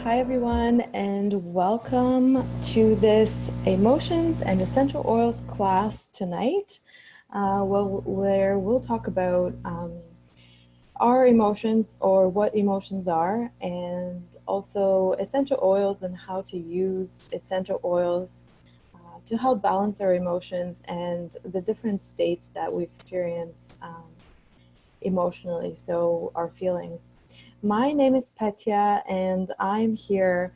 Hi everyone, and welcome to this Emotions and Essential Oils class tonight, where we'll talk about our emotions or what emotions are, and also essential oils and how to use essential oils to help balance our emotions and the different states that we experience emotionally, so our feelings. My name is Petya, and I'm here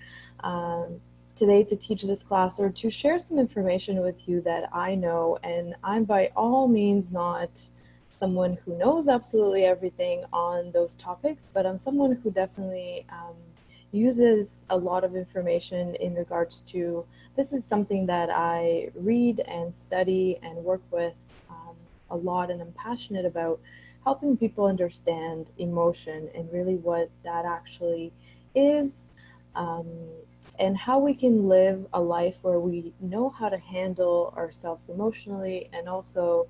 today to teach this class or to share some information with you that I know. And I'm by all means not someone who knows absolutely everything on those topics, but I'm someone who definitely uses a lot of information in regards to this is something that I read and study and work with a lot, and I'm passionate about helping people understand emotion and really what that actually is, um, and how we can live a life where we know how to handle ourselves emotionally and also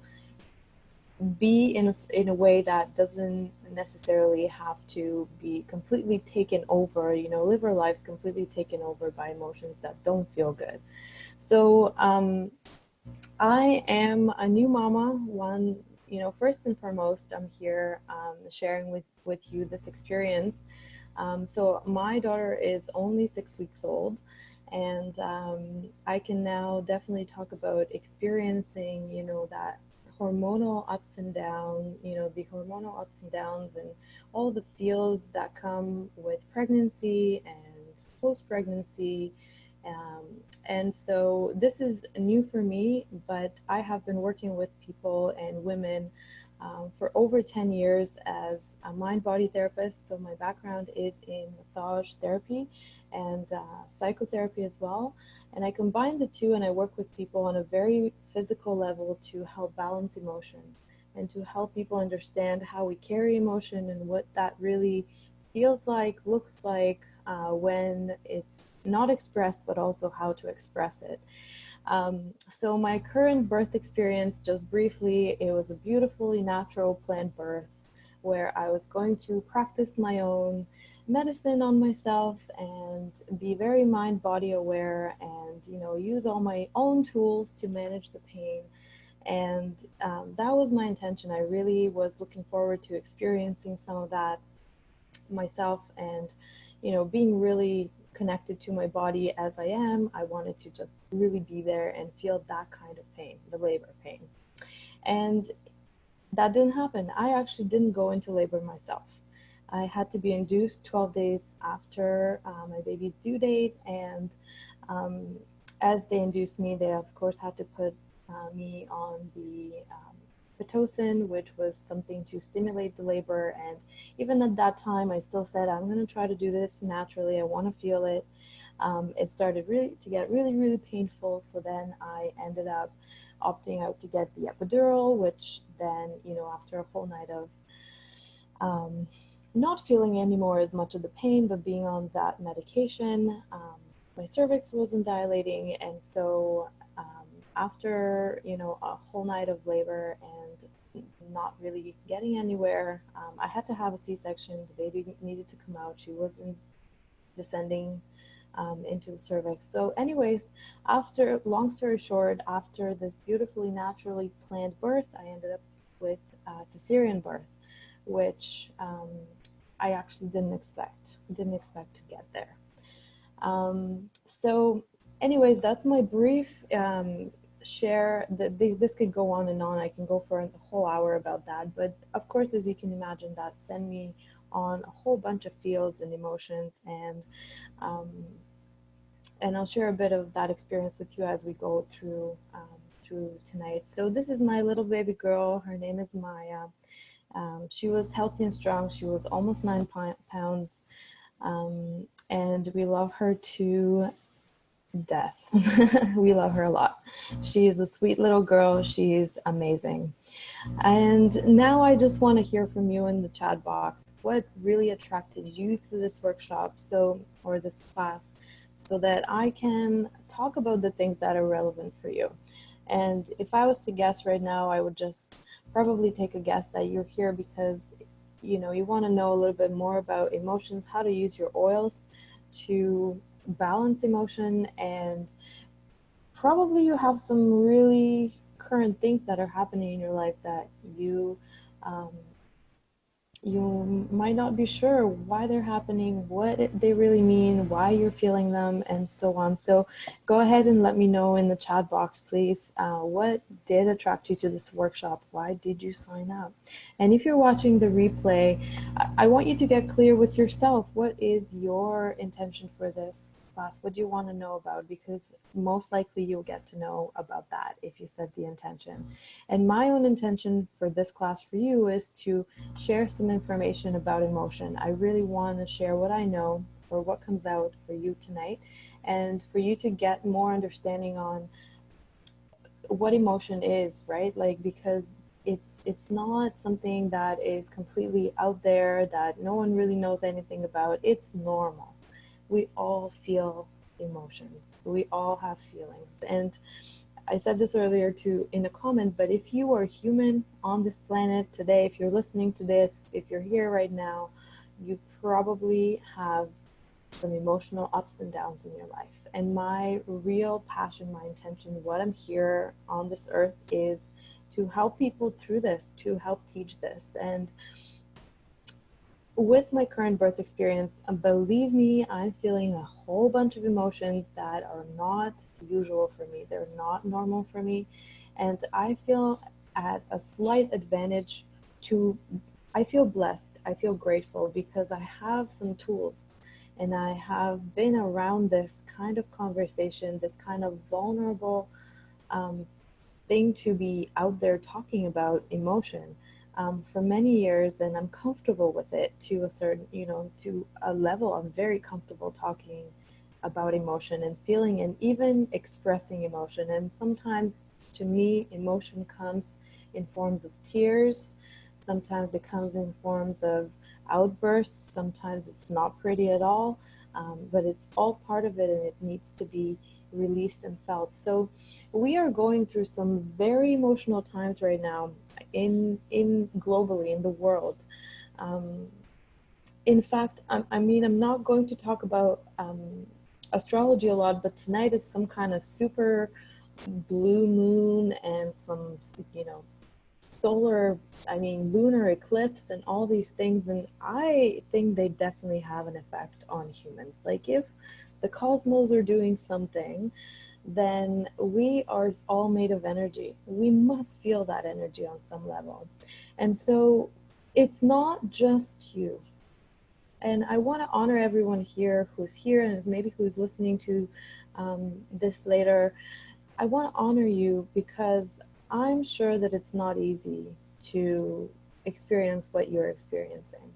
be in a way that doesn't necessarily have to be completely taken over, live our lives completely taken over by emotions that don't feel good. So I am a new mama. First and foremost, I'm here sharing with you this experience. So my daughter is only 6 weeks old, and I can now definitely talk about experiencing, that hormonal ups and downs, the hormonal ups and downs and all the feels that come with pregnancy and post-pregnancy. Um, and so this is new for me, but I have been working with people and women for over 10 years as a mind body therapist. So my background is in massage therapy and psychotherapy as well. And I combine the two, and I work with people on a very physical level to help balance emotion and to help people understand how we carry emotion and what that really feels like, looks like when it's not expressed, but also how to express it. So my current birth experience, just briefly, it was a beautifully natural planned birth where I was going to practice my own medicine on myself and be very mind body aware and use all my own tools to manage the pain. And that was my intention. I really was looking forward to experiencing some of that myself, and being really connected to my body as I am. I wanted to just really be there and feel that kind of pain, the labor pain. And that didn't happen. I actually didn't go into labor myself. I had to be induced 12 days after my baby's due date, and um, as they induced me, they of course had to put me on the Pitocin, which was something to stimulate the labor. And even at that time, I still said, I'm going to try to do this naturally. I want to feel it. It started really to get really, really painful. So then I ended up opting out to get the epidural, which then, after a whole night of um, not feeling anymore as much of the pain, but being on that medication, my cervix wasn't dilating. And so after, a whole night of labor and not really getting anywhere, I had to have a C-section. The baby needed to come out. She wasn't descending into the cervix. So anyways, after, long story short, after this beautifully naturally planned birth, I ended up with cesarean birth, which I actually didn't expect to get there. So anyways, that's my brief share. This could go on and on. I can go for a whole hour about that, but of course, as you can imagine, that sent me on a whole bunch of feels and emotions, um, and I'll share a bit of that experience with you as we go through tonight. So this is my little baby girl. Her name is Maya. She was healthy and strong. She was almost 9 pounds, and we love her to death. We love her a lot. She is a sweet little girl. She's amazing. And now I just want to hear from you in the chat box. What really attracted you to this workshop, or this class, so that I can talk about the things that are relevant for you? And if I was to guess right now, I would just probably take a guess that you're here because you want to know a little bit more about emotions, how to use your oils to balance emotion, and probably you have some really current things that are happening in your life that um, you might not be sure why they're happening, they really mean, why you're feeling them, and so on. So go ahead and let me know in the chat box, please. What did attract you to this workshop? Why did you sign up? And if you're watching the replay, I want you to get clear with yourself. What is your intention for this class? What do you want to know about? Because most likely you'll get to know about that if you set the intention. And my own intention for this class for you is to share some information about emotion. I really want to share what I know or what comes out for you tonight, and for you to get more understanding on what emotion is, right? Like, because it's not something that is completely out there that no one really knows anything about. It's normal. We all feel emotions. We all have feelings. And I said this earlier too in a comment, but if you are human on this planet today, if you're listening to this, if you're here right now, you probably have some emotional ups and downs in your life. And my real passion, my intention, what I'm here on this earth is to help people through this, to help teach this. And with my current birth experience, believe me, I'm feeling a whole bunch of emotions that are not usual for me. They're not normal for me. And I feel at a slight advantage I feel blessed. I feel grateful because I have some tools, and I have been around this kind of conversation, this kind of vulnerable um, thing to be out there talking about emotion for many years, and I'm comfortable with it to a certain, to a level. I'm very comfortable talking about emotion and feeling and even expressing emotion. And sometimes, to me, emotion comes in forms of tears. Sometimes it comes in forms of outbursts. Sometimes it's not pretty at all, but it's all part of it, and it needs to be released and felt. So we are going through some very emotional times right now in globally in the world. Um, in fact, I'm not going to talk about astrology a lot, but tonight is some kind of super blue moon and some, solar, lunar eclipse and all these things. And I think they definitely have an effect on humans. Like, if the cosmos are doing something, then we are all made of energy. We must feel that energy on some level. And so it's not just you. And I want to honor everyone who's here and maybe who's listening to this later. I want to honor you because I'm sure that it's not easy to experience what you're experiencing.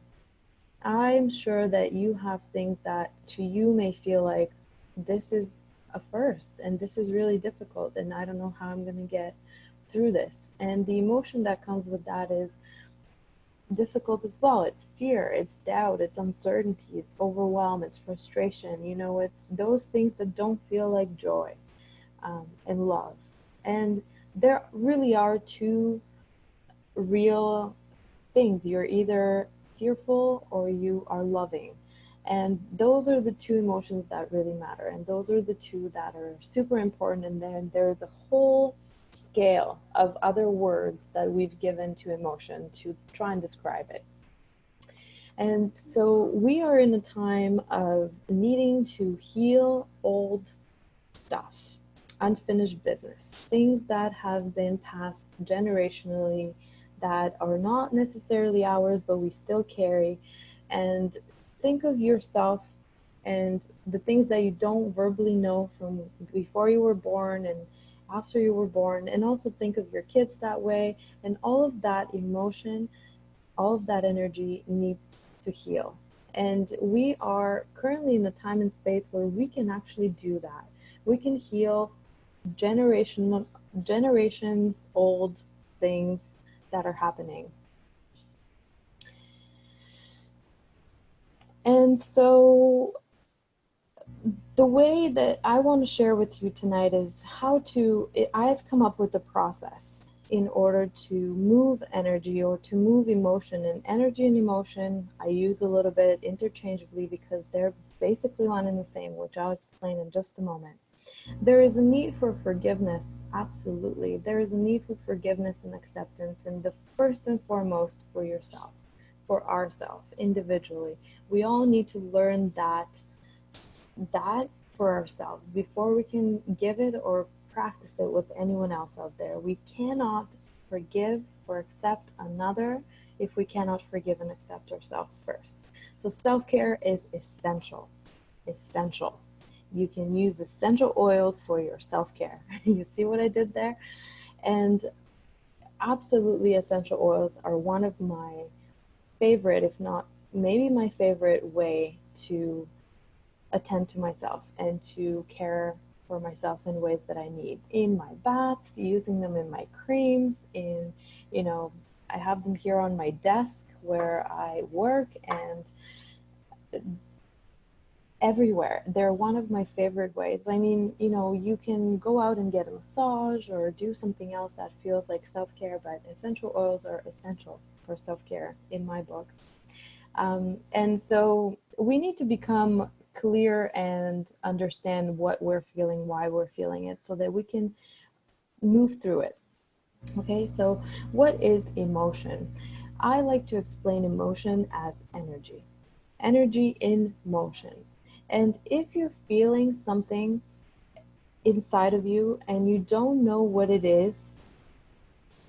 I'm sure that you have things that to you may feel like this is a first and this is really difficult and I don't know how I'm going to get through this. And the emotion that comes with that is difficult as well. It's fear, it's doubt, it's uncertainty, it's overwhelm, it's frustration. It's those things that don't feel like joy and love. And there really are two real things. You're either fearful or you are loving. And those are the two emotions that really matter. And those are the two that are super important. And then there's a whole scale of other words that we've given to emotion to try and describe it. And so we are in a time of needing to heal old stuff, unfinished business, things that have been passed generationally that are not necessarily ours, but we still carry. And think of yourself and the things that you don't verbally know from before you were born and after you were born, and also think of your kids that way. And all of that emotion, all of that energy needs to heal. And we are currently in a time and space where we can actually do that. We can heal generations old things that are happening. And so the way that I want to share with you tonight is I've come up with a process in order to move energy or to move emotion. And energy and emotion, I use a little bit interchangeably because they're basically one and the same, which I'll explain in just a moment. There is a need for forgiveness, absolutely. There is a need for forgiveness and acceptance, and the first and foremost for yourself, for ourselves, individually. We all need to learn that for ourselves before we can give it or practice it with anyone else out there. We cannot forgive or accept another if we cannot forgive and accept ourselves first. So self-care is essential. Essential. You can use essential oils for your self-care. You see what I did there? And absolutely, essential oils are one of my favorite, if not maybe my favorite way to attend to myself and to care for myself in ways that I need. In my baths, using them in my creams, in, I have them here on my desk where I work, and everywhere. They're one of my favorite ways. I mean, you can go out and get a massage or do something else that feels like self-care, but essential oils are essential for self-care in my books. And so we need to become clear and understand what we're feeling, why we're feeling it, so that we can move through it. Okay, so what is emotion? I like to explain emotion as energy. Energy in motion. And if you're feeling something inside of you and you don't know what it is,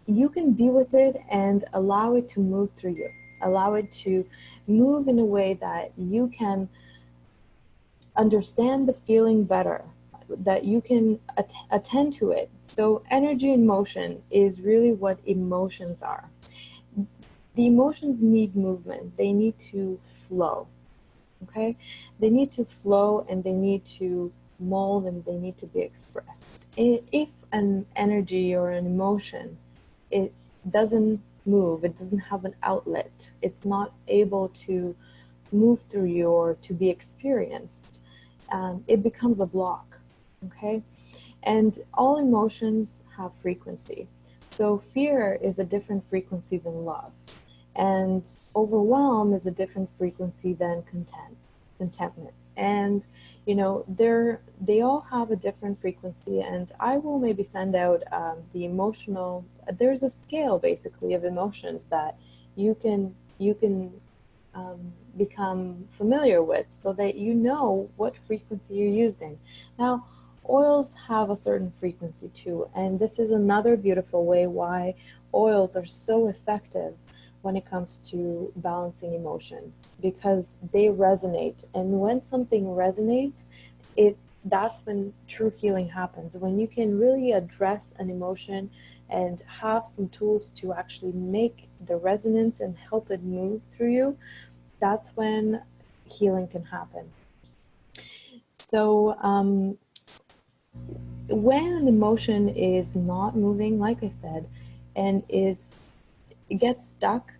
you can be with it and allow it to move through you. Allow it to move in a way that you can understand the feeling better, that you can attend to it. So energy in motion is really what emotions are. The emotions need movement. They need to flow. Okay? They need to flow, and they need to mold, and they need to be expressed. If an energy or an emotion, it doesn't move, it doesn't have an outlet, it's not able to move through you or to be experienced, it becomes a block. Okay? And all emotions have frequency. So fear is a different frequency than love. And overwhelm is a different frequency than contentment. And they all have a different frequency. And I will maybe send out the emotional. There's a scale basically of emotions that you can become familiar with, so that you know what frequency you're using. Now, oils have a certain frequency too, and this is another beautiful way why oils are so effective when it comes to balancing emotions, because they resonate. And when something resonates, that's when true healing happens. When you can really address an emotion and have some tools to actually make the resonance and help it move through you, that's when healing can happen. So when an emotion is not moving, like I said, and it gets stuck,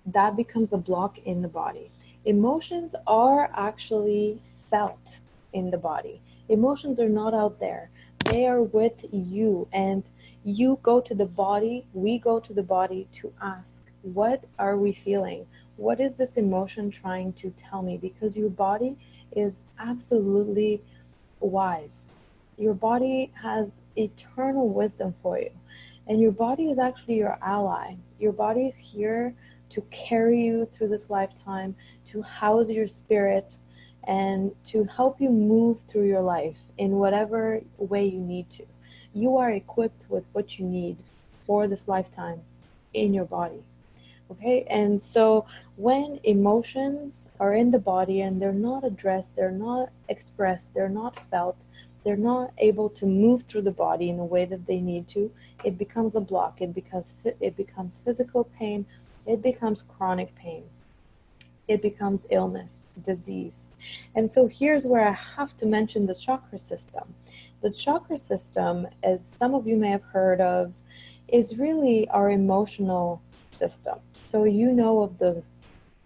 that becomes a block in the body. Emotions are actually felt in the body. Emotions are not out there. They are with you, and you go to the body, we go to the body to ask, what are we feeling? What is this emotion trying to tell me? Because your body is absolutely wise. Your body has eternal wisdom for you. And your body is actually your ally. Your body is here to carry you through this lifetime, to house your spirit, and to help you move through your life in whatever way you need to. You are equipped with what you need for this lifetime in your body. Okay, and so when emotions are in the body and they're not addressed, they're not expressed, they're not felt, they're not able to move through the body in a way that they need to, it becomes a block. It becomes physical pain. It becomes chronic pain. It becomes illness, disease. And so here's where I have to mention the chakra system. The chakra system, as some of you may have heard of, is really our emotional system. So you know of the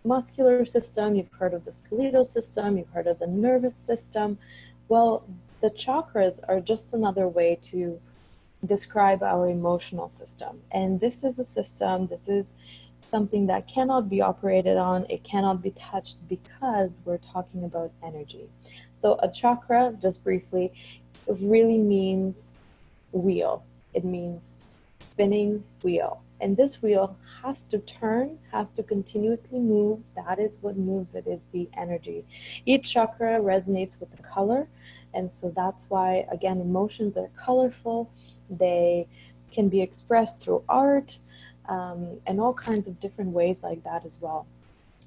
muscular system, you've heard of the skeletal system, you've heard of the nervous system. Well, the chakras are just another way to describe our emotional system. And this is a system, this is something that cannot be operated on, it cannot be touched because we're talking about energy. So a chakra, just briefly, really means wheel. It means spinning wheel. And this wheel has to turn, has to continuously move. That is what moves it, is the energy. Each chakra resonates with the color. And so that's why, again, emotions are colorful. They can be expressed through art, and all kinds of different ways like that as well.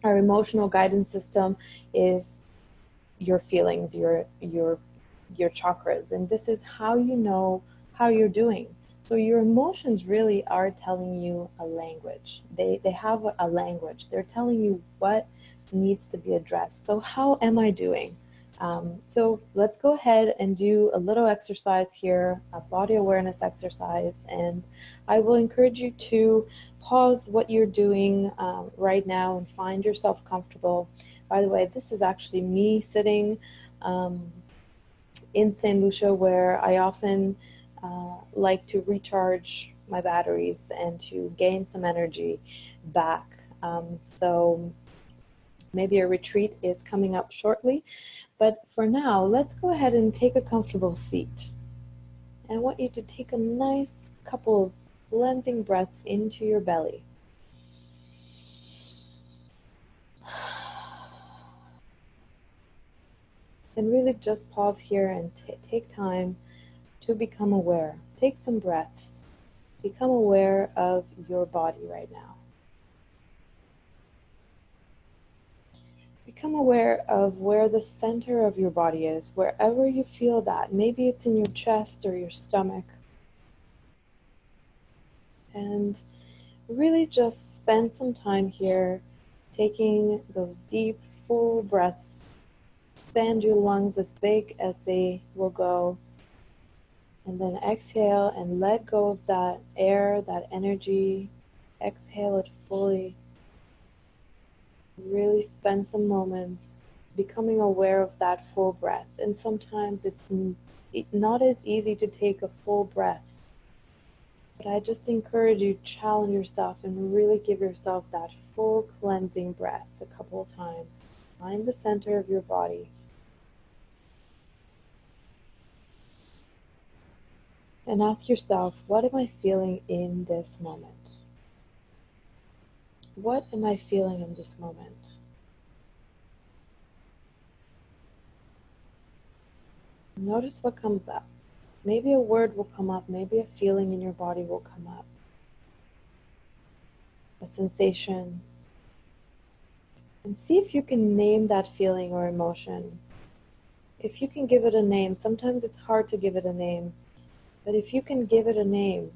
Our emotional guidance system is your feelings, your chakras, and this is how you know how you're doing. So your emotions really are telling you a language. They have a language. They're telling you what needs to be addressed. So how am I doing? So let's go ahead and do a little exercise here, a body awareness exercise, and I will encourage you to pause what you're doing right now and find yourself comfortable. By the way, this is actually me sitting in St. Lucia, where I often like to recharge my batteries and to gain some energy back. So maybe a retreat is coming up shortly, but for now, let's go ahead and take a comfortable seat. And I want you to take a nice couple of cleansing breaths into your belly. And really just pause here and take time to become aware. Take some breaths. Become aware of your body right now. Become aware of where the center of your body is, wherever you feel that. Maybe it's in your chest or your stomach. And really just spend some time here taking those deep, full breaths. Expand your lungs as big as they will go. And then exhale and let go of that air, that energy. Exhale it fully. Really spend some moments becoming aware of that full breath. And sometimes it's not as easy to take a full breath. But I just encourage you to challenge yourself and really give yourself that full cleansing breath a couple of times. Find the center of your body. And ask yourself, what am I feeling in this moment? What am I feeling in this moment? Notice what comes up. Maybe a word will come up, maybe a feeling in your body will come up. A sensation. And see if you can name that feeling or emotion. If you can give it a name, sometimes it's hard to give it a name, but if you can give it a name,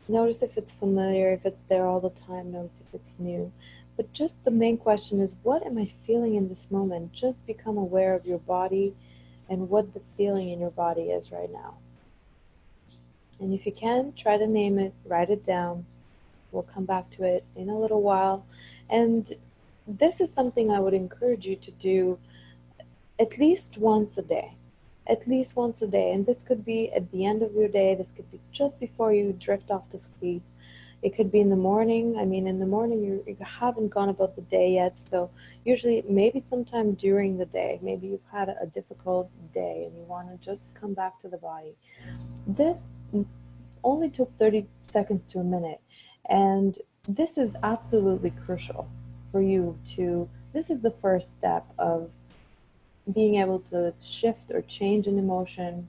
notice if it's familiar, if it's there all the time, notice if it's new. But just the main question is, what am I feeling in this moment? Just become aware of your body and what the feeling in your body is right now. And if you can, try to name it, write it down. We'll come back to it in a little while. And this is something I would encourage you to do at least once a day. At least once a day. And this could be at the end of your day. This could be just before you drift off to sleep. It could be in the morning. I mean, in the morning, you haven't gone about the day yet. So usually maybe sometime during the day, maybe you've had a difficult day and you want to just come back to the body. This only took 30 seconds to a minute. And this is absolutely crucial for you to, this is the first step of being able to shift or change an emotion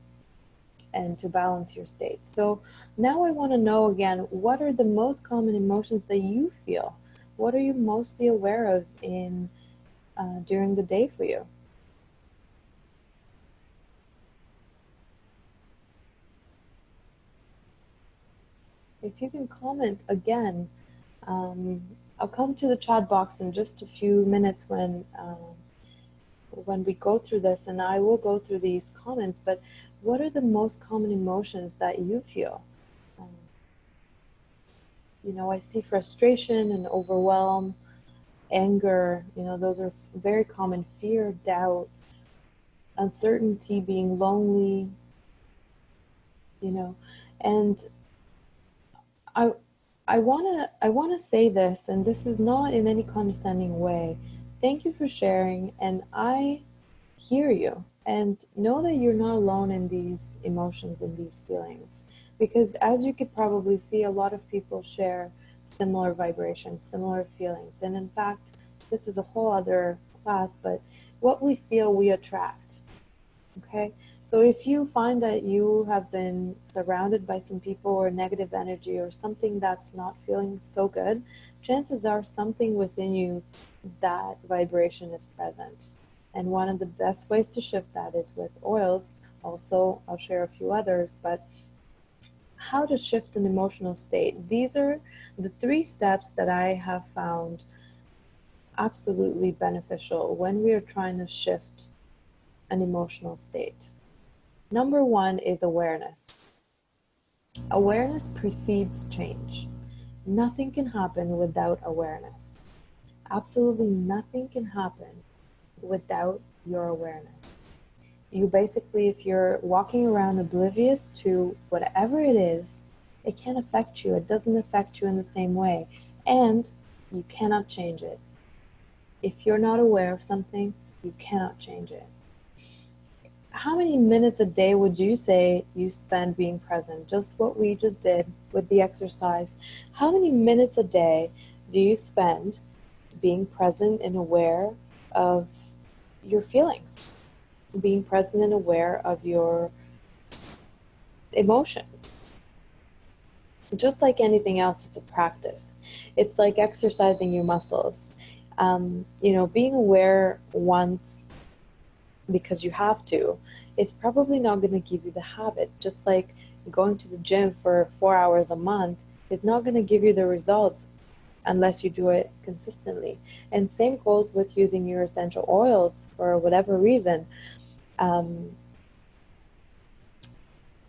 and to balance your state. So now I want to know again, what are the most common emotions that you feel? What are you mostly aware of in during the day for you? If you can comment again, I'll come to the chat box in just a few minutes when we go through this, and I will go through these comments, but what are the most common emotions that you feel? You know, I see frustration and overwhelm, anger, you know, those are very common. Fear, doubt, uncertainty, being lonely, you know, and I I wanna say this, and this is not in any condescending way. Thank you for sharing, and I hear you. And know that you're not alone in these emotions and these feelings. Because as you could probably see, a lot of people share similar vibrations, similar feelings. And in fact, this is a whole other class, but what we feel, we attract. Okay, so if you find that you have been surrounded by some people or negative energy or something that's not feeling so good, chances are something within you, that vibration is present. And one of the best ways to shift that is with oils. Also, I'll share a few others, but how to shift an emotional state. These are the 3 steps that I have found absolutely beneficial when we are trying to shift an emotional state. Number 1 is awareness. Awareness precedes change. Nothing can happen without awareness. Absolutely nothing can happen without your awareness. You basically, if you're walking around oblivious to whatever it is, it can't affect you. It doesn't affect you in the same way. And you cannot change it. If you're not aware of something, you cannot change it. How many minutes a day would you say you spend being present? Just what we just did with the exercise. How many minutes a day do you spend being present and aware of your feelings? Being present and aware of your emotions. Just like anything else, it's a practice. It's like exercising your muscles. Being aware once because you have to is probably not going to give you the habit. Just like going to the gym for 4 hours a month is not going to give you the results unless you do it consistently. And same goes with using your essential oils for whatever reason.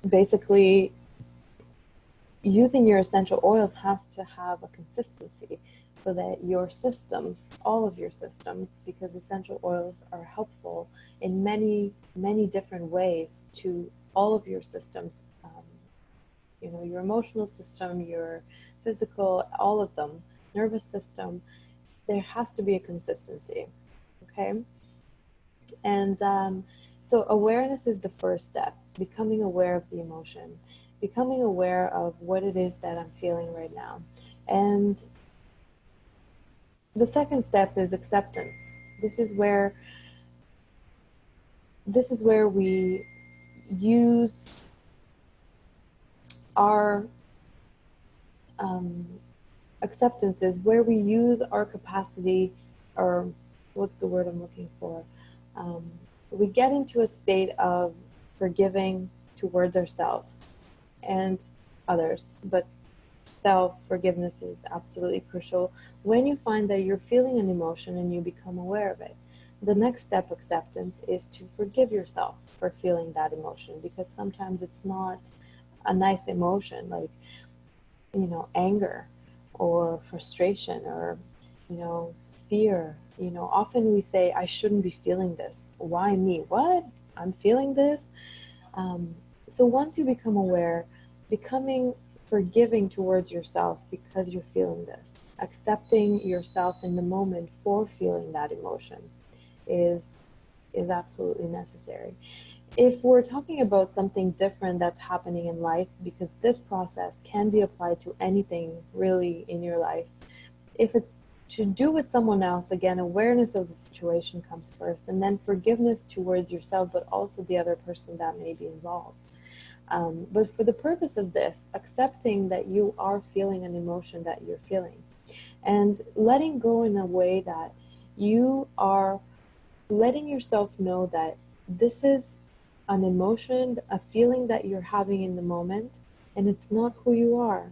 Basically, using your essential oils has to have a consistency so that your systems, all of your systems, because essential oils are helpful in many, many different ways to all of your systems, your emotional system, your physical, all of them, nervous system, there has to be a consistency, okay? And so awareness is the first step, becoming aware of the emotion, becoming aware of what it is that I'm feeling right now. And the second step is acceptance. This is where we use our acceptance is where we use our capacity, or what's the word I'm looking for? We get into a state of forgiving towards ourselves and others, but self-forgiveness is absolutely crucial when you find that you're feeling an emotion and you become aware of it. The next step, acceptance, is to forgive yourself for feeling that emotion, because sometimes it's not a nice emotion, like, anger or frustration or, fear. Often we say, I shouldn't be feeling this. Why me? What? I'm feeling this? So once you become aware, becoming forgiving towards yourself because you're feeling this, accepting yourself in the moment for feeling that emotion is absolutely necessary. If we're talking about something different that's happening in life, because this process can be applied to anything really in your life, if it's to do with someone else, again, awareness of the situation comes first, and then forgiveness towards yourself, but also the other person that may be involved. But for the purpose of this, accepting that you are feeling an emotion that you're feeling, and letting go in a way that you are letting yourself know that this is an emotion, a feeling that you're having in the moment, and it's not who you are.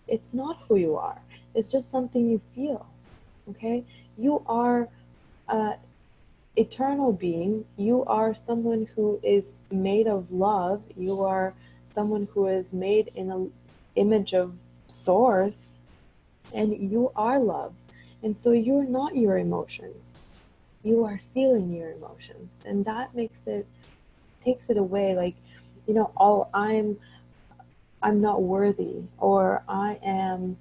It's not who you are. It's just something you feel, okay? You are an eternal being. You are someone who is made of love. You are someone who is made in an image of source, and you are love. And so you're not your emotions. You are feeling your emotions, and that takes it away. Like, oh, I'm not worthy, or I am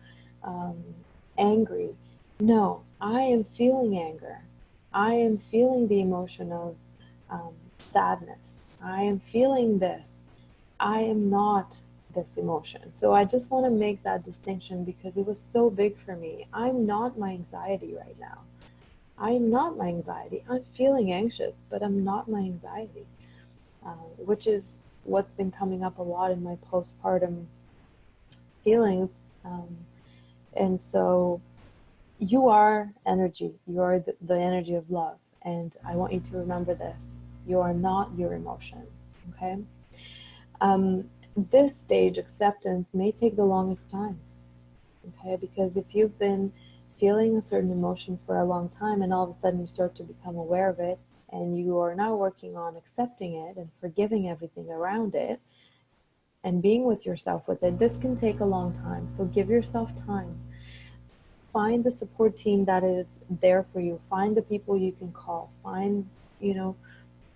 angry. No, I am feeling anger. I am feeling the emotion of sadness. I am feeling this. I am not this emotion. So I just want to make that distinction because it was so big for me. I'm not my anxiety right now. I'm not my anxiety. I'm feeling anxious, but I'm not my anxiety, which is what's been coming up a lot in my postpartum feelings. Um, and so you are energy. You are the energy of love. And I want you to remember this. You are not your emotion. Okay? This stage, acceptance, may take the longest time. Okay? Because if you've been feeling a certain emotion for a long time and all of a sudden you start to become aware of it and you are now working on accepting it and forgiving everything around it and being with yourself with it, this can take a long time. So give yourself time. Find the support team that is there for you. Find the people you can call. Find,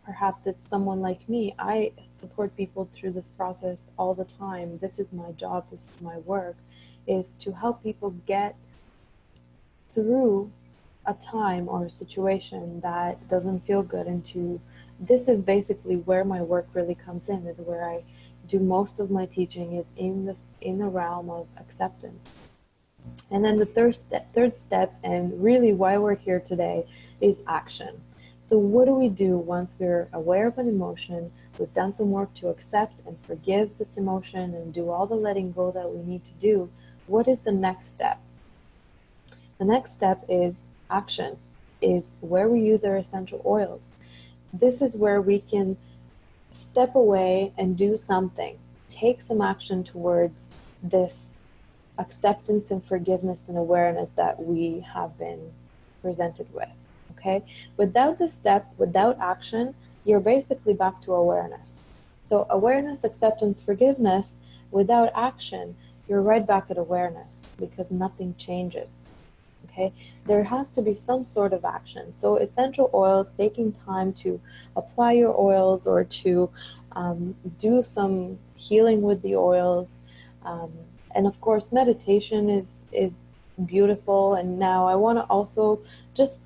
perhaps it's someone like me. I support people through this process all the time. This is my job. This is my work, is to help people get through a time or a situation that doesn't feel good. And this is basically where my work really comes in, is where I do most of my teaching, is in the realm of acceptance. And then the third step, and really why we're here today, is action. So what do we do once we're aware of an emotion, we've done some work to accept and forgive this emotion and do all the letting go that we need to do? What is the next step? The next step is action, is where we use our essential oils. This is where we can step away and do something, take some action towards this acceptance and forgiveness and awareness that we have been presented with. Okay? Without this step, without action, you're basically back to awareness. So awareness, acceptance, forgiveness, without action, you're right back at awareness because nothing changes. Okay? There has to be some sort of action. So essential oils, taking time to apply your oils or to do some healing with the oils. And of course, meditation is beautiful. And now I want to also just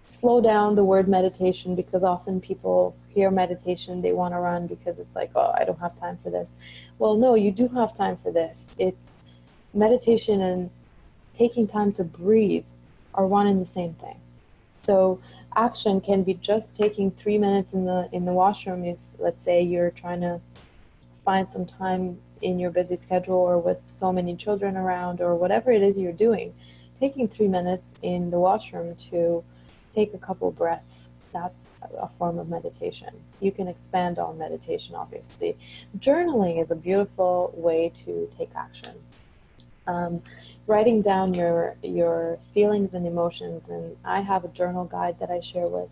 slow down the word meditation, because often people hear meditation, they want to run because it's like, oh, I don't have time for this. Well, no, you do have time for this. It's meditation and taking time to breathe are one and the same thing. So action can be just taking 3 minutes in the washroom if, let's say, you're trying to find some time in your busy schedule or with so many children around or whatever it is you're doing. Taking 3 minutes in the washroom to take a couple breaths, that's a form of meditation. You can expand on meditation, obviously. Journaling is a beautiful way to take action. Writing down your feelings and emotions, and I have a journal guide that I share with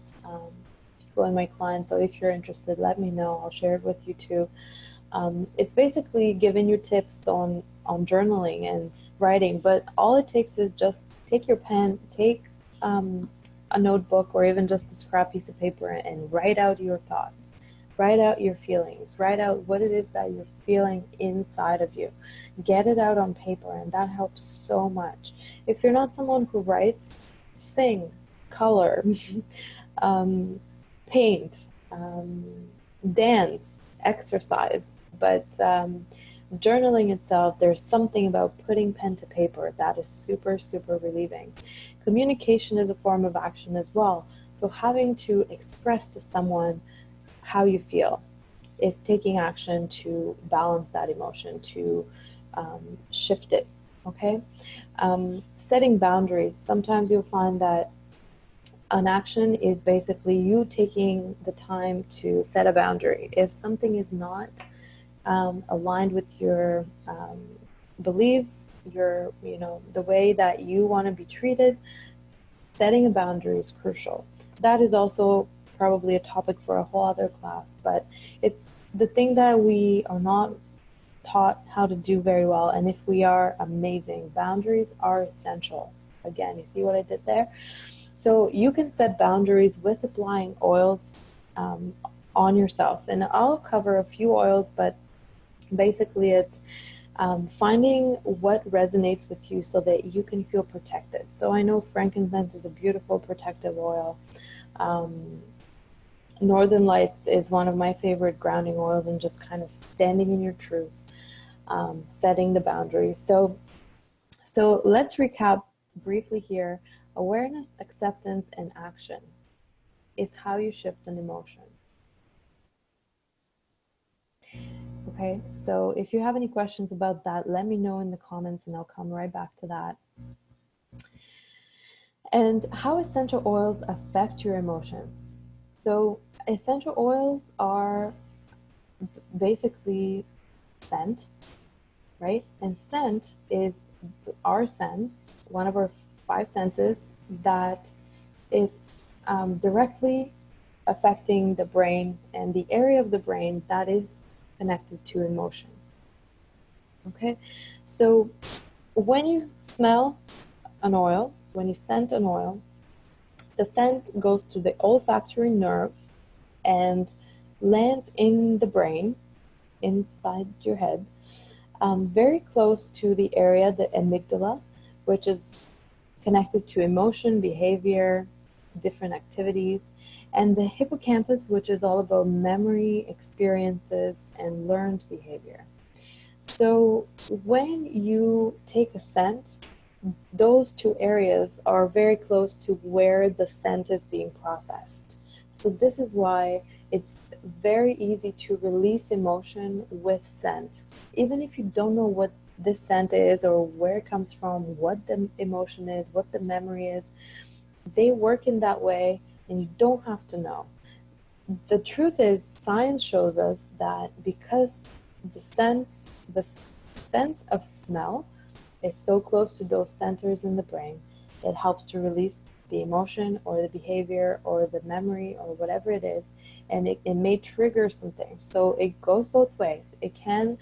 people and my clients, so if you're interested, let me know. I'll share it with you too. It's basically giving you tips on journaling and writing, but all it takes is just take your pen, take a notebook, or even just a scrap piece of paper and write out your thoughts. Write out your feelings. Write out what it is that you're feeling inside of you. Get it out on paper, and that helps so much. If you're not someone who writes, sing, color, paint, dance, exercise. But journaling itself, there's something about putting pen to paper that is super, super relieving. Communication is a form of action as well. So having to express to someone how you feel is taking action to balance that emotion, to shift it, okay? Setting boundaries. Sometimes you'll find that an action is basically you taking the time to set a boundary. If something is not aligned with your beliefs, the way that you want to be treated, setting a boundary is crucial. That is also probably a topic for a whole other class, but it's the thing that we are not taught how to do very well, and if we are, amazing. Boundaries are essential. Again, you see what I did there? So you can set boundaries with applying oils on yourself, and I'll cover a few oils, but Basically, it's finding what resonates with you so that you can feel protected. So I know frankincense is a beautiful protective oil. Northern Lights is one of my favorite grounding oils, and just kind of standing in your truth, setting the boundaries. So let's recap briefly here. Awareness, acceptance, and action is how you shift an emotion. Okay, so if you have any questions about that, let me know in the comments and I'll come right back to that. And how essential oils affect your emotions. So essential oils are basically scent, right? And scent is our sense, one of our 5 senses, that is directly affecting the brain and the area of the brain that is connected to emotion. Okay, so when you smell an oil, when you scent an oil, the scent goes to the olfactory nerve and lands in the brain, inside your head, very close to the area, the amygdala, which is connected to emotion, behavior, different activities, and the hippocampus, which is all about memory, experiences, and learned behavior. So when you take a scent, those 2 areas are very close to where the scent is being processed. So this is why it's very easy to release emotion with scent. Even if you don't know what this scent is or where it comes from, what the emotion is, what the memory is, they work in that way and you don't have to know. The truth is, science shows us that because the sense of smell is so close to those centers in the brain, it helps to release the emotion or the behavior or the memory or whatever it is, and it may trigger some things. So it goes both ways. It can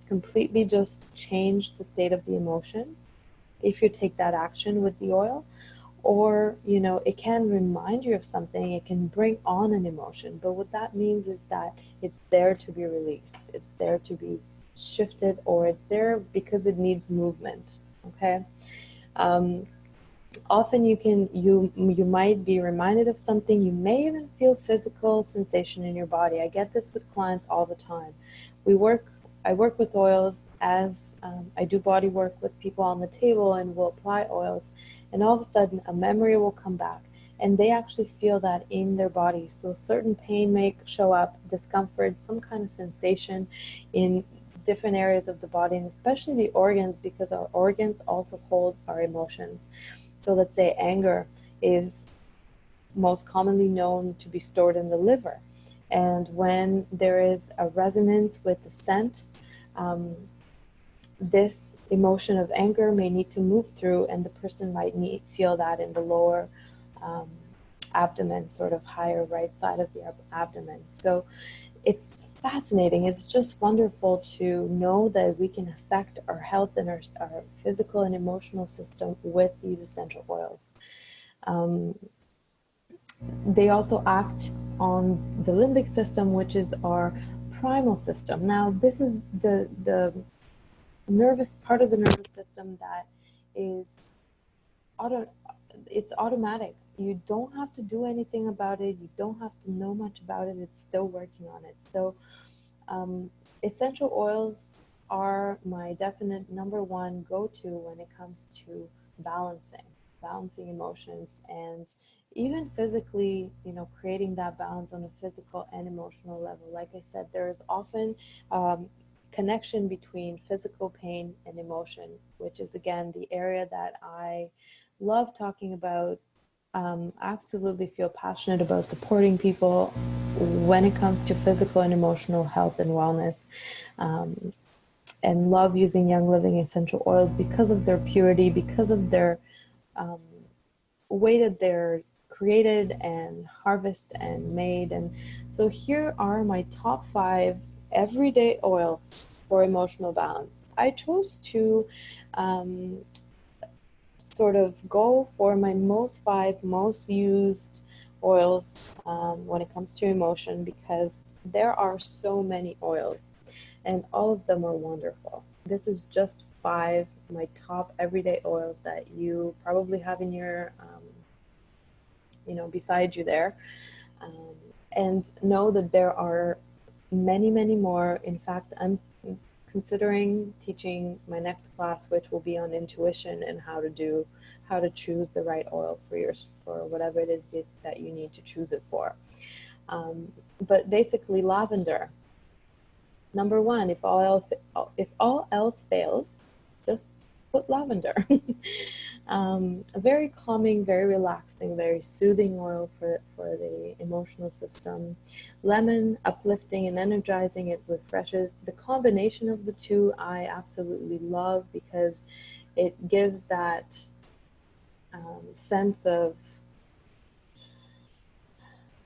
completely just change the state of the emotion if you take that action with the oil, or it can remind you of something. It can bring on an emotion, but what that means is that it's there to be released, it's there to be shifted, or it's there because it needs movement. Okay, often you might be reminded of something. You may even feel physical sensation in your body. I get this with clients all the time. I work with oils as I do body work with people on the table, and we'll apply oils, and all of a sudden a memory will come back and they actually feel that in their body. So certain pain may show up, discomfort, some kind of sensation in different areas of the body, and especially the organs, because our organs also hold our emotions. So let's say anger is most commonly known to be stored in the liver. And when there is a resonance with the scent, this emotion of anger may need to move through, and the person might feel that in the lower abdomen, sort of higher right side of the abdomen. So it's fascinating. It's just wonderful to know that we can affect our health and our physical and emotional system with these essential oils. They also act on the limbic system, which is our primal system. Now, this is the nervous part of the nervous system that is it's automatic. You don't have to do anything about it. You don't have to know much about it. It's still working on it. So essential oils are my definite number 1 go-to when it comes to balancing emotions, and even physically, creating that balance on a physical and emotional level. Like I said, there is often connection between physical pain and emotion, which is again the area that I love talking about. Absolutely feel passionate about supporting people when it comes to physical and emotional health and wellness, and love using Young Living essential oils because of their purity, because of their way that they're created and harvested and made. And so here are my top 5 everyday oils for emotional balance. I chose to sort of go for my 5 most used oils when it comes to emotion, because there are so many oils. and all of them are wonderful. This is just 5 my top everyday oils that you probably have in your beside you there. um, and know that there are many, many more. In fact, I'm considering teaching my next class, which will be on intuition and how to choose the right oil for whatever it is that you need to choose it for. But basically, lavender. Number one, if all else fails, just put lavender. A very calming, very relaxing, very soothing oil for the emotional system. Lemon, uplifting and energizing, it refreshes. The combination of the two I absolutely love because it gives that sense of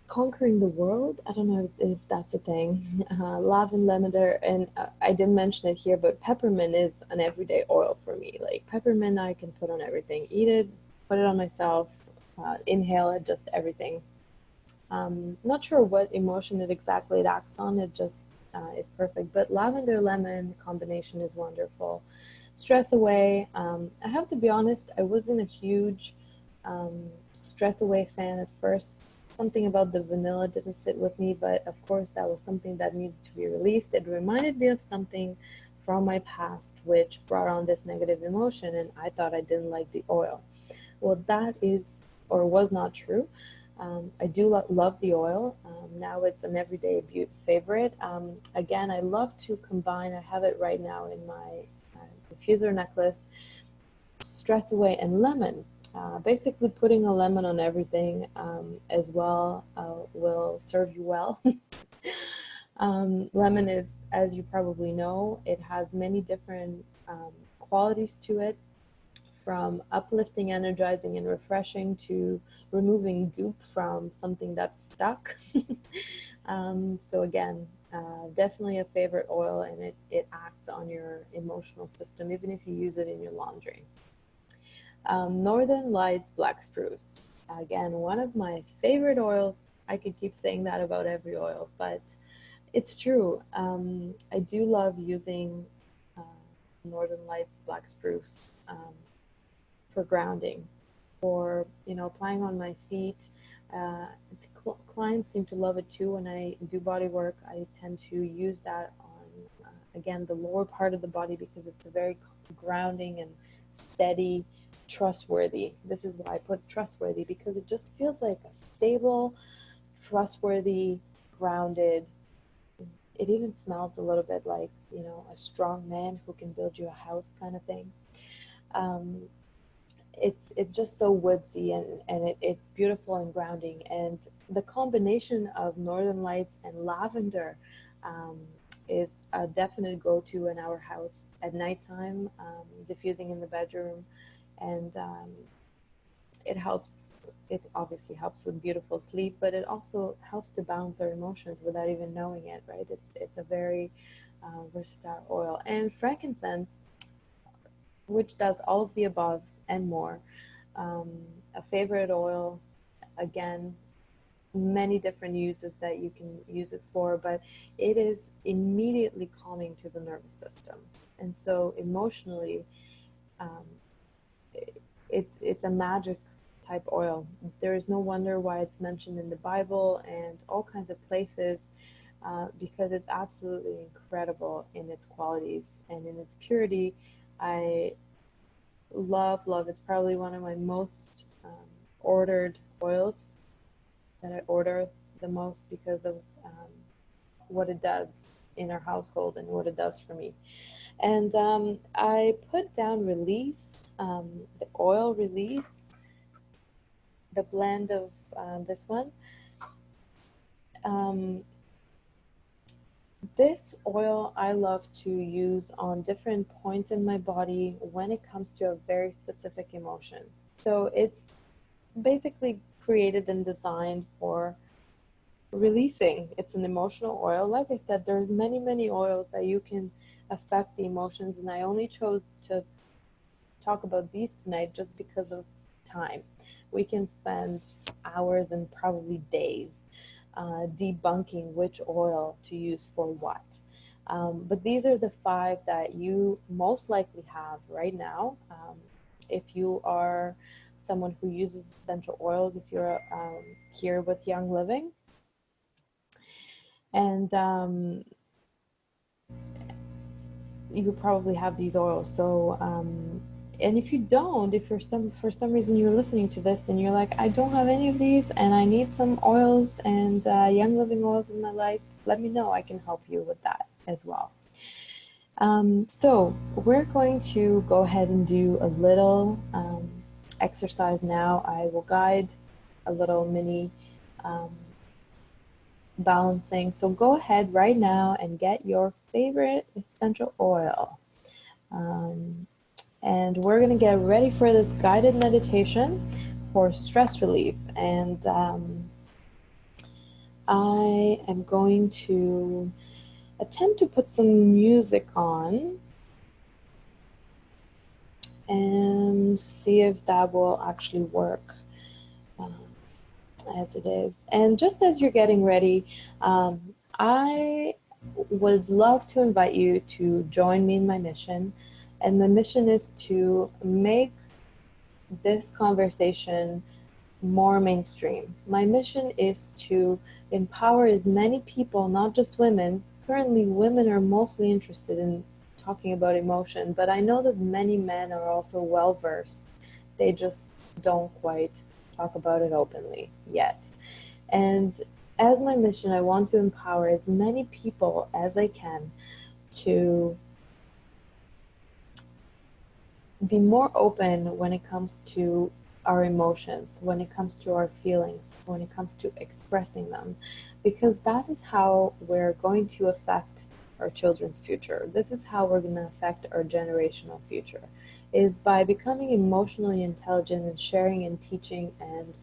conquering the world. I don't know if that's a thing. Lavender, and I didn't mention it here, but peppermint is an everyday oil for me. Like peppermint, I can put on everything. Eat it, put it on myself, inhale it, just everything. Not sure what emotion it acts on. It just is perfect. But lavender lemon combination is wonderful. Stress away. I have to be honest, I wasn't a huge stress away fan at first. Something about the vanilla didn't sit with me, but of course that was something that needed to be released. It reminded me of something from my past which brought on this negative emotion, and I thought I didn't like the oil. Well, that is or was not true. I do love the oil. Now it's an everyday favorite. Again, I love to combine, I have it right now in my diffuser necklace, stress away and lemon. Basically, putting a lemon on everything as well will serve you well. Lemon is, as you probably know, it has many different qualities to it, from uplifting, energizing, and refreshing to removing goop from something that's stuck. So again, definitely a favorite oil, and it acts on your emotional system, even if you use it in your laundry. Northern Lights Black Spruce. Again, one of my favorite oils. I could keep saying that about every oil, but it's true. I do love using uh, Northern Lights Black Spruce for grounding, for applying on my feet. Uh, Clients seem to love it too. When I do body work, I tend to use that on again the lower part of the body because it's a very grounding and steady, trustworthy. This is why I put trustworthy, because it just feels like a stable, trustworthy, grounded. It even smells a little bit like a strong man who can build you a house kind of thing. Um, it's just so woodsy, and it's beautiful and grounding. And the combination of Northern Lights and lavender um, is a definite go-to in our house at nighttime, diffusing in the bedroom. And it helps. It obviously helps with beautiful sleep, but it also helps to balance our emotions without even knowing it, right? It's a very versatile oil. And frankincense, which does all of the above and more. Um, a favorite oil, again, many different uses that you can use it for, but it is immediately calming to the nervous system. And so emotionally, um, it's a magic type oil. There is no wonder why it's mentioned in the Bible and all kinds of places, because it's absolutely incredible in its qualities and in its purity. I love. It's probably one of my most ordered oils that I order the most because of what it does in our household and what it does for me. And I put down Release, the oil Release, the blend of this one. Um, this oil I love to use on different points in my body when it comes to a very specific emotion. So it's basically created and designed for releasing. It's an emotional oil. Like I said, there's many oils that you can affect the emotions, and I only chose to talk about these tonight just because of time. We can spend hours and probably days debunking which oil to use for what. But these are the 5 that you most likely have right now. If you are someone who uses essential oils, if you're here with Young Living. And you probably have these oils. So, and if you don't, if for some reason you're listening to this and you're like, I don't have any of these and I need some oils and Young Living oils in my life, let me know. I can help you with that as well. So we're going to go ahead and do a little exercise now. I will guide a little mini balancing. So go ahead right now and get your favorite essential oil. And we're going to get ready for this guided meditation for stress relief. And I am going to attempt to put some music on and see if that will actually work as it is. And just as you're getting ready, I would love to invite you to join me in my mission. And the mission is to make this conversation more mainstream. My mission is to empower as many people, not just women. Currently, women are mostly interested in talking about emotion, but I know that many men are also well versed. They just don't quite talk about it openly yet. And as my mission, I want to empower as many people as I can to be more open when it comes to our emotions, when it comes to our feelings, when it comes to expressing them, because that is how we're going to affect our children's future. This is how we're going to affect our generational future, is by becoming emotionally intelligent and sharing and teaching and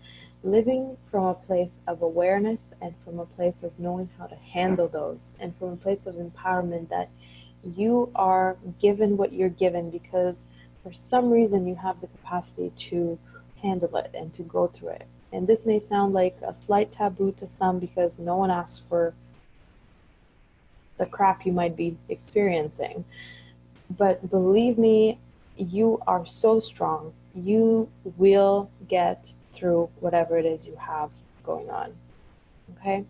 living from a place of awareness and from a place of knowing how to handle those, and from a place of empowerment that you are given what you're given because for some reason you have the capacity to handle it and to go through it. And this may sound like a slight taboo to some because no one asks for the crap you might be experiencing. But believe me, you are so strong. You will get through whatever it is you have going on. Okay?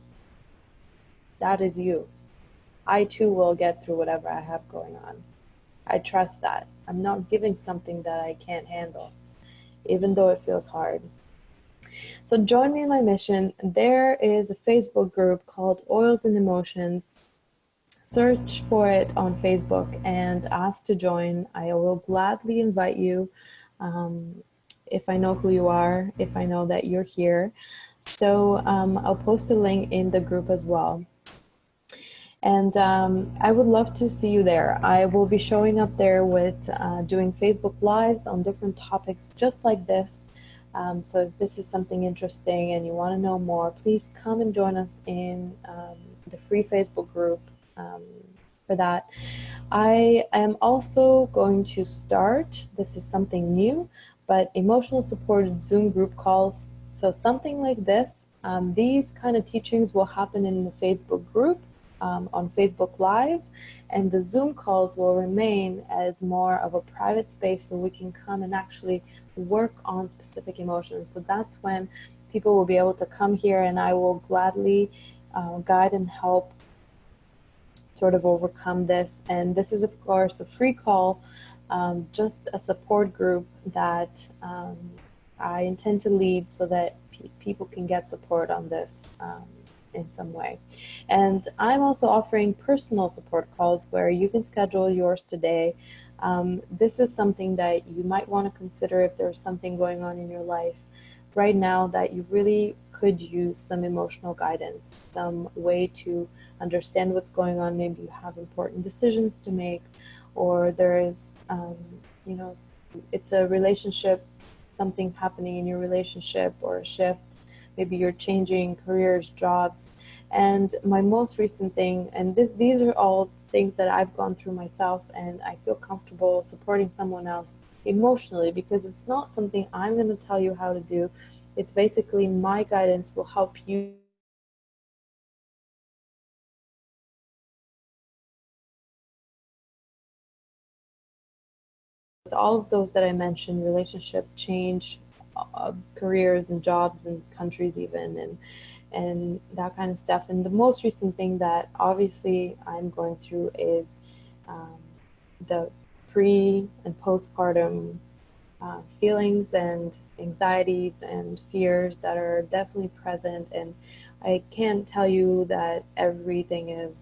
That is you. I too will get through whatever I have going on. I trust that. I'm not giving something that I can't handle, even though it feels hard. So join me in my mission. There is a Facebook group called Oils and Emotions. Search for it on Facebook and ask to join. I will gladly invite you if I know who you are, if I know that you're here. So I'll post a link in the group as well. And I would love to see you there. I will be showing up there with doing Facebook Lives on different topics just like this. So if this is something interesting and you want to know more, please come and join us in the free Facebook group for that. I am also going to start, this is something new, but emotional supported Zoom group calls. So something like this, these kind of teachings will happen in the Facebook group. On Facebook Live, and the Zoom calls will remain as more of a private space so we can come and actually work on specific emotions. So that's when people will be able to come here and I will gladly guide and help sort of overcome this. And this is, of course, a free call, just a support group that I intend to lead so that people can get support on this in some way. And I'm also offering personal support calls where you can schedule yours today. This is something that you might want to consider if there's something going on in your life right now that you really could use some emotional guidance, some way to understand what's going on. Maybe you have important decisions to make, or there is, you know, it's a relationship, something happening in your relationship or a shift. Maybe you're changing careers, jobs. And my most recent thing, and these are all things that I've gone through myself, and I feel comfortable supporting someone else emotionally because it's not something I'm going to tell you how to do. It's basically my guidance will help you all of those that I mentioned, relationship, change, careers and jobs and countries even, and that kind of stuff. And the most recent thing that obviously I'm going through is the pre and postpartum feelings and anxieties and fears that are definitely present. And I can't tell you that everything is,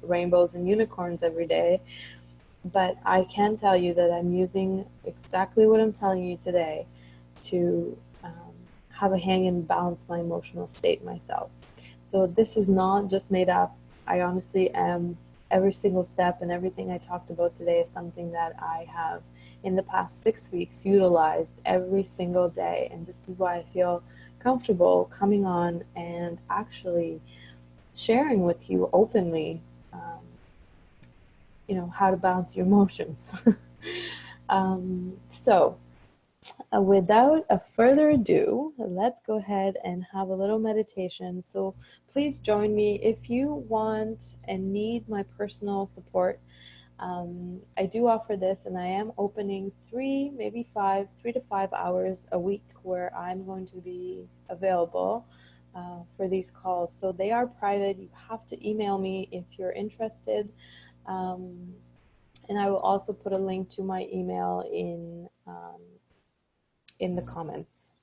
rainbows and unicorns every day, but I can tell you that I'm using exactly what I'm telling you today to have a hang and balance my emotional state myself. So this is not just made up. I honestly am, every single step and everything I talked about today is something that I have in the past 6 weeks utilized every single day. And this is why I feel comfortable coming on and actually sharing with you openly, how to balance your emotions. So without a further ado, let's go ahead and have a little meditation. So please join me if you want and need my personal support. I do offer this, and I am opening 3 to 5 hours a week where I'm going to be available for these calls. So they are private. You have to email me if you're interested. And I will also put a link to my email in the comments.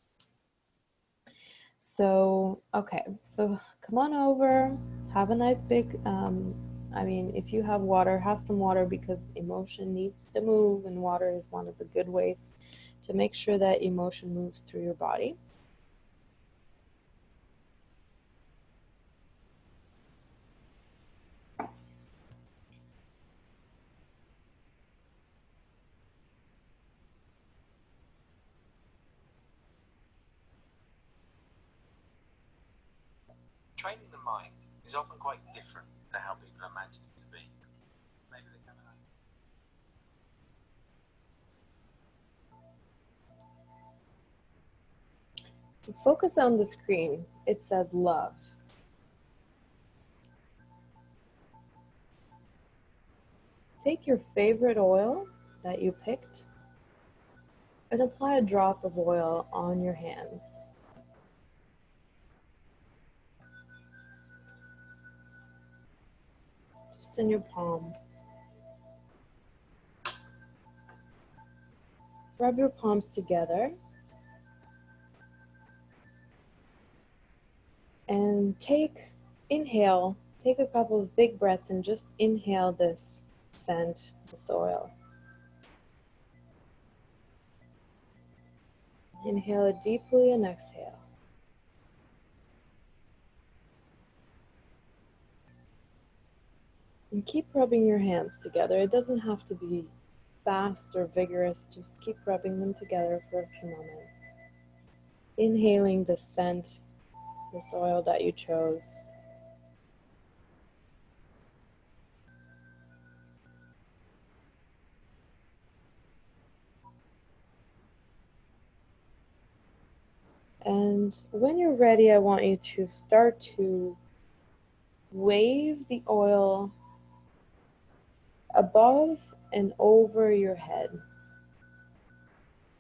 So, okay, so come on over, have a nice big, if you have water, have some water, because emotion needs to move, and water is one of the good ways to make sure that emotion moves through your body. Training the mind is often quite different to how people imagine it to be. Maybe they can. Focus on the screen. It says love. Take your favorite oil that you picked and apply a drop of oil on your hands. Just in your palm. Rub your palms together and inhale, take a couple of big breaths and just inhale this scent, this oil. Inhale it deeply and exhale. And keep rubbing your hands together. It doesn't have to be fast or vigorous, just keep rubbing them together for a few moments. Inhaling the scent, this oil that you chose. And when you're ready, I want you to start to wave the oil above and over your head.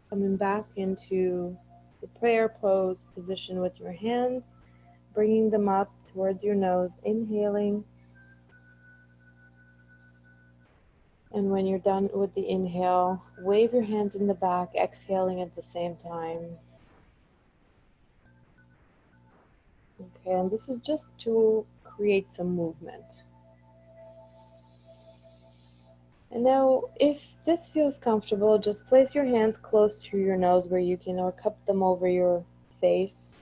Coming back into the prayer pose position with your hands, bringing them up towards your nose, inhaling. And when you're done with the inhale, wave your hands in the back, exhaling at the same time. Okay, and this is just to create some movement. And now, if this feels comfortable, just place your hands close to your nose where you can, or cup them over your face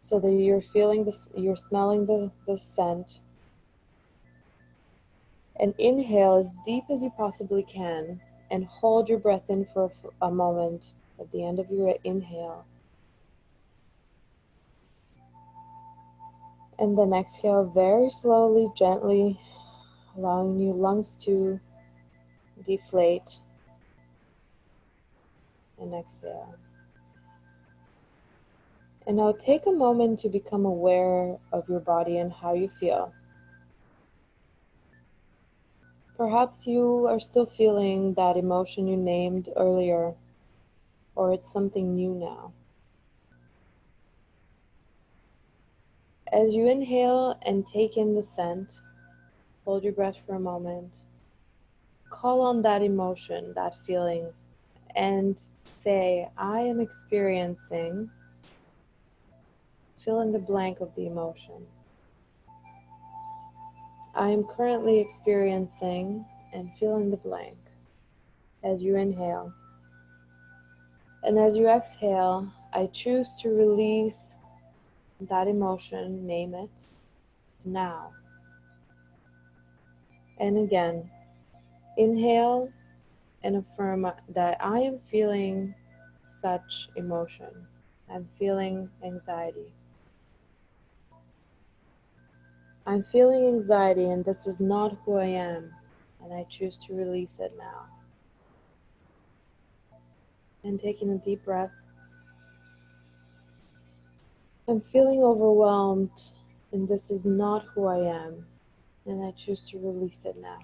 so that you're feeling this, you're smelling the scent. And inhale as deep as you possibly can and hold your breath in for a moment at the end of your inhale. And then exhale very slowly, gently, allowing your lungs to deflate. And exhale. And now take a moment to become aware of your body and how you feel. Perhaps you are still feeling that emotion you named earlier, or it's something new now. As you inhale and take in the scent, hold your breath for a moment. Call on that emotion, that feeling, and say, I am experiencing, fill in the blank of the emotion. I am currently experiencing, and fill in the blank as you inhale. And as you exhale, I choose to release that emotion, name it, now. And again, inhale and affirm that I am feeling such emotion. I'm feeling anxiety. I'm feeling anxiety, and this is not who I am, and I choose to release it now. And taking a deep breath. I'm feeling overwhelmed, and this is not who I am, and I choose to release it now.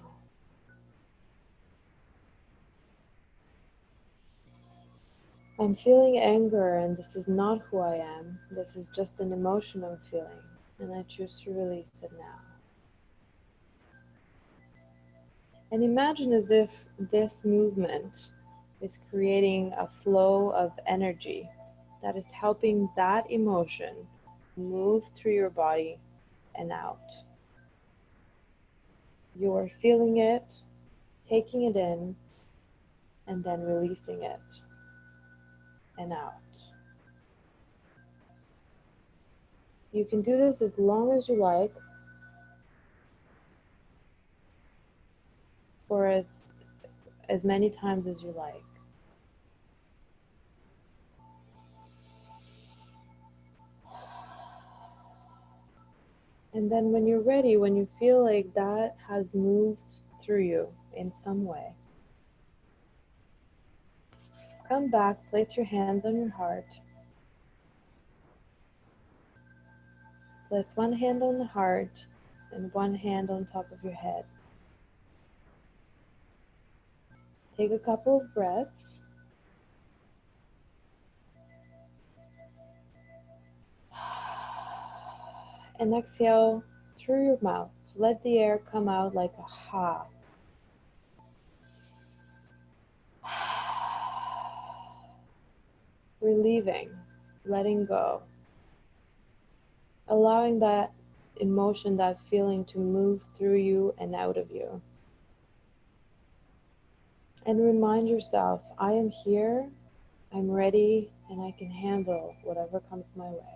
I'm feeling anger, and this is not who I am. This is just an emotion I'm feeling, and I choose to release it now. And imagine as if this movement is creating a flow of energy that is helping that emotion move through your body and out. You are feeling it, taking it in, and then releasing it and out. You can do this as long as you like, or as many times as you like. And then when you're ready, when you feel like that has moved through you in some way, come back, place your hands on your heart. Place one hand on the heart and one hand on top of your head. Take a couple of breaths. And exhale through your mouth. Let the air come out like a ha. Relieving, letting go. Allowing that emotion, that feeling to move through you and out of you. And remind yourself, I am here, I'm ready, and I can handle whatever comes my way.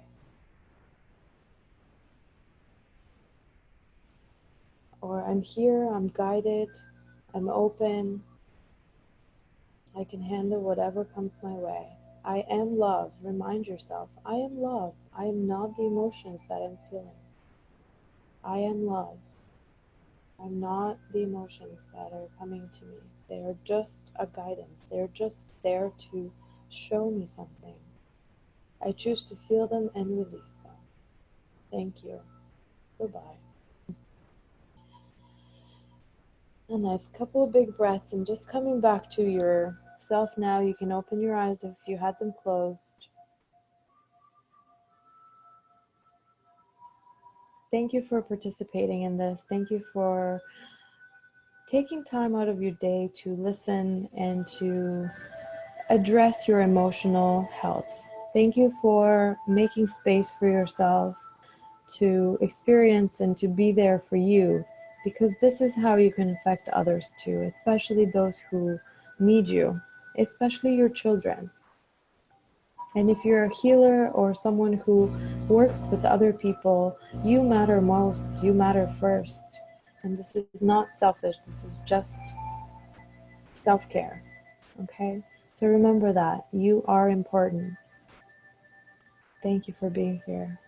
Or I'm here, I'm guided, I'm open, I can handle whatever comes my way. I am love. Remind yourself, I am love. I am not the emotions that I'm feeling. I am love. I'm not the emotions that are coming to me. They are just a guidance. They're just there to show me something. I choose to feel them and release them. Thank you. Goodbye. A nice couple of big breaths and just coming back to yourself now. You can open your eyes if you had them closed. Thank you for participating in this. Thank you for taking time out of your day to listen and to address your emotional health. Thank you for making space for yourself to experience and to be there for you, because this is how you can affect others too, especially those who need you, especially your children. And if you're a healer or someone who works with other people, you matter most, you matter first. And this is not selfish, this is just self-care, okay? So remember that, you are important. Thank you for being here.